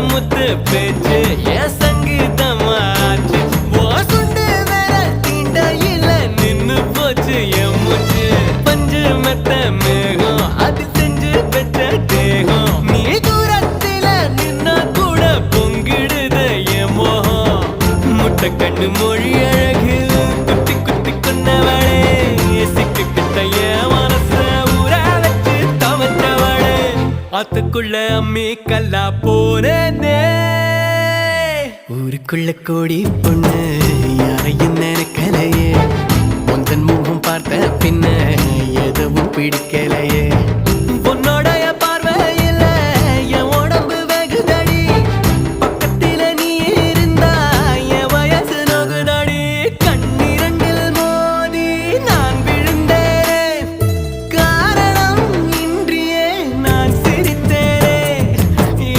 முத்து பேச்சு என் சங்கீதமாச்சு சுண்டு விரல் தீண்டையில நின்னு போச்சு என் மூச்சு பஞ்சு மெத்த மேகம் அது செஞ்சு பெற்ற தேகம் நீ தூரத்தில நின்னா கூட பொங்கிடுது என் மோகம் முட்டை கண்ணு மொழி அழகு குத்தி குத்தி கொண்டவளே சிக்கிட்ட என் மனச ஊற வச்சு தவச்சவளே ஆத்துக்குள்ள அம்மி கல்லா போனே ஊருக்குள்ள கோடி பொண்ணு யாரையும் நினைக்கலையே உந்தன் முகம் பார்த்த பின்ன எதுவும் பிடிக்கலையே